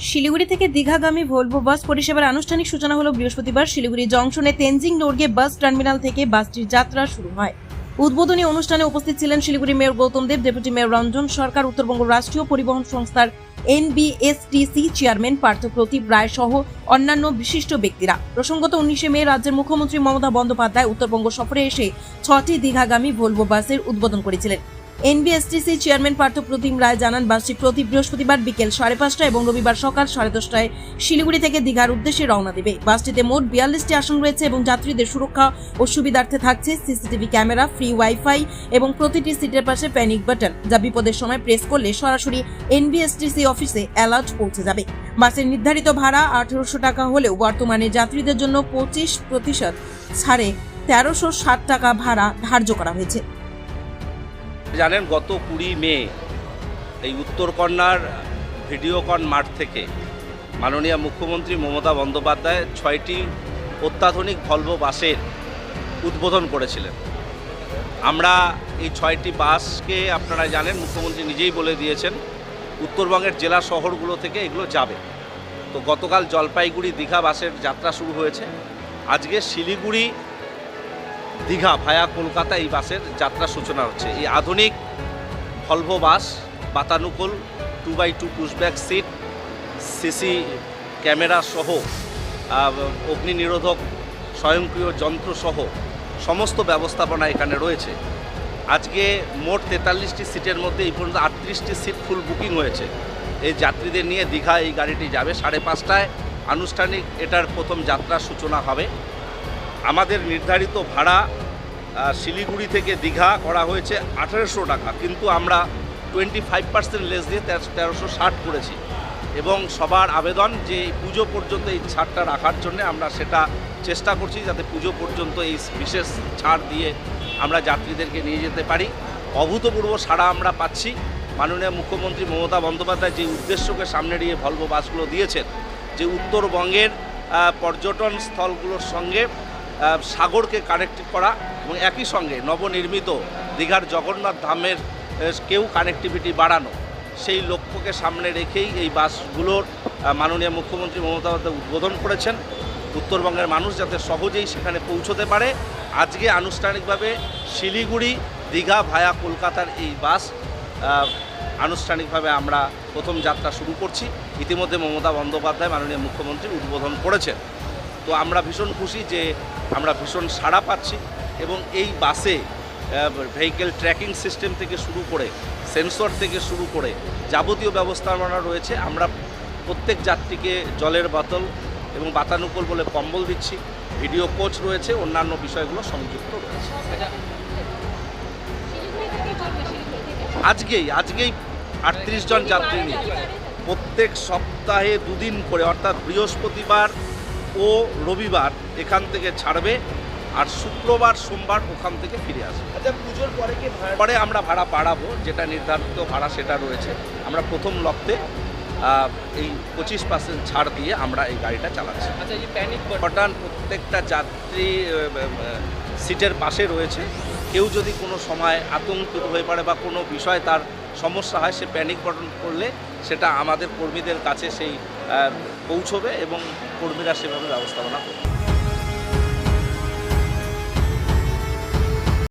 শিলিগুড়ি থেকে দীঘাগামী Volvo bus পরিষেবার আনুষ্ঠানিক সূচনা হলো বৃহস্পতিবার। শিলিগুড়ি জংশনে তেনজিং নোরগে বাস টার্মিনাল থেকে বাসটির যাত্রা শুরু হয়। উদ্বোধনী অনুষ্ঠানে উপস্থিত ছিলেন শিলিগুড়ি মেয়র গৌতম দেব, ডেপুটি মেয়র রঞ্জন সরকার, উত্তরবঙ্গ রাষ্ট্রীয় পরিবহন সংস্থার NBSTC চেয়ারম্যান পার্থ প্রতিপ রায় সহ অন্যান্য বিশিষ্ট ব্যক্তিরা। প্রসঙ্গত 19শে মে রাজ্যের মুখ্যমন্ত্রী মমতা বন্দ্যোপাধ্যায় উত্তরবঙ্গ সফরে এসে 6টি দীঘাগামী ভলভো বাসের উদ্বোধন করেছিলেন। NBSTC চেয়ারম্যান পার্থ প্রতিম রায় জানান, বাসটি প্রতি বৃহস্পতিবার বিকেল 5:30 এবং রবিবার সকাল 10:30টায় শিলিগুড়ি থেকে দীঘার উদ্দেশ্যে রওনা দেবে। বাসটিতে মোট 42টি আসন রয়েছে এবং যাত্রীদের সুরক্ষা ও সুবিধার্থে থাকছে CCTV ক্যামেরা, ফ্রি ওয়াইফাই এবং প্রতিটি সিটের পাশে প্যানিক বাটন, যা বিপদের সময় প্রেস করলে সরাসরি NBSTC অফিসে অ্যালার্ট পৌঁছে যাবে। বাসের নির্ধারিত ভাড়া 1800 টাকা হলেও বর্তমানে যাত্রীদের জন্য 25% ছাড়ে 1360 টাকা ভাড়া ধার্য করা হয়েছে। জানেন, গত 20 মে এই উত্তরকন্যার ভিডিওকন মাঠ থেকে মাননীয় মুখ্যমন্ত্রী মমতা বন্দ্যোপাধ্যায় 6টি অত্যাধুনিক ভলভো বাসের উদ্বোধন করেছিলেন। আমরা এই 6টি বাসকে, আপনারা জানেন, মুখ্যমন্ত্রী নিজেই বলে দিয়েছেন উত্তরবঙ্গের জেলা শহরগুলো থেকে এগুলো যাবে। তো গতকাল জলপাইগুড়ি দীঘা বাসের যাত্রা শুরু হয়েছে। আজকে শিলিগুড়ি দীঘা ভায়া কলকাতা এই বাসের যাত্রা সূচনা হচ্ছে। এই আধুনিক ভলভো বাস বাতানুকূল 2x2 pushback seat, CC camera সহ অগ্নি নিরোধক স্বয়ংক্রিয় যন্ত্র সহ সমস্ত ব্যবস্থাপনা এখানে রয়েছে। আজকে মোট 43টি সিটের মধ্যে এই পর্যন্ত 38টি সিট ফুল বুকিং হয়েছে। এই যাত্রীদের নিয়ে দীঘা এই গাড়িটি যাবে। 5:30টায় আনুষ্ঠানিক এটার প্রথম যাত্রা সূচনা হবে। আমাদের নির্ধারিত ভাড়া শিলিগুড়ি থেকে দীঘা করা হয়েছে 1800 টাকা, কিন্তু আমরা 25% লেস দিয়ে 1360 করেছি এবং সবার আবেদন যে পুজো পর্যন্ত এই ছাড়টা রাখার জন্য আমরা সেটা চেষ্টা করছি, যাতে পুজো পর্যন্ত এই বিশেষ ছাড় দিয়ে আমরা যাত্রীদেরকে নিয়ে যেতে পারি। অভূতপূর্ব সাড়া আমরা পাচ্ছি। মাননীয় মুখ্যমন্ত্রী মমতা বন্দ্যোপাধ্যায় যে উদ্দেশ্যকে সামনে নিয়ে ভলভো বাসগুলো দিয়েছেন, যে উত্তরবঙ্গের পর্যটন স্থলগুলোর সঙ্গে সাগরকে কানেক্ট করা এবং একই সঙ্গে নবনির্মিত দীঘার জগন্নাথ ধামের কেউ কানেক্টিভিটি বাড়ানো, সেই লক্ষ্যকে সামনে রেখেই এই বাসগুলোর মাননীয় মুখ্যমন্ত্রী মমতা বন্দ্যোপাধ্যায় উদ্বোধন করেছেন। উত্তরবঙ্গের মানুষ যাতে সহজেই সেখানে পৌঁছতে পারে, আজকে আনুষ্ঠানিকভাবে শিলিগুড়ি দীঘা ভায়া কলকাতার এই বাস আনুষ্ঠানিকভাবে আমরা প্রথম যাত্রা শুরু করছি। ইতিমধ্যে মমতা বন্দ্যোপাধ্যায় মাননীয় মুখ্যমন্ত্রী উদ্বোধন করেছেন। তো আমরা ভীষণ খুশি যে আমরা ভীষণ সাড়া পাচ্ছি এবং এই বাসে ভেহিকেল ট্র্যাকিং সিস্টেম থেকে শুরু করে সেন্সর থেকে শুরু করে যাবতীয় ব্যবস্থাপনা রয়েছে। আমরা প্রত্যেক যাত্রীকে জলের বোতল এবং বাতানুকূল বলে কম্বল দিচ্ছি। ভিডিও কোচ রয়েছে, অন্যান্য বিষয়গুলো সংযুক্ত রয়েছে। আজকেই 38 জন যাত্রী নিয়ে প্রত্যেক সপ্তাহে 2 দিন করে, অর্থাৎ বৃহস্পতিবার ও রবিবার এখান থেকে ছাড়বে, আর শুক্রবার সোমবার ওখান থেকে ফিরে আসবে। আচ্ছা, পুজোর পরে কি পরে আমরা ভাড়া বাড়াবো, যেটা নির্ধারিত ভাড়া সেটা রয়েছে। আমরা প্রথম লক্ষ্যে এই 25% ছাড় দিয়ে আমরা এই গাড়িটা চালাচ্ছি। আচ্ছা, এই প্যানিক বাটন প্রত্যেকটা যাত্রী সিটের পাশে রয়েছে। কেউ যদি কোনো সময় আতঙ্কিত হয়ে পড়ে বা কোনো বিষয় তার সমস্যা হয়, সে প্যানিক বাটন করলে সেটা আমাদের কর্মীদের কাছে সেই পৌঁছবে এবং কর্মীরা সেভাবে ব্যবস্থাপনা করবে।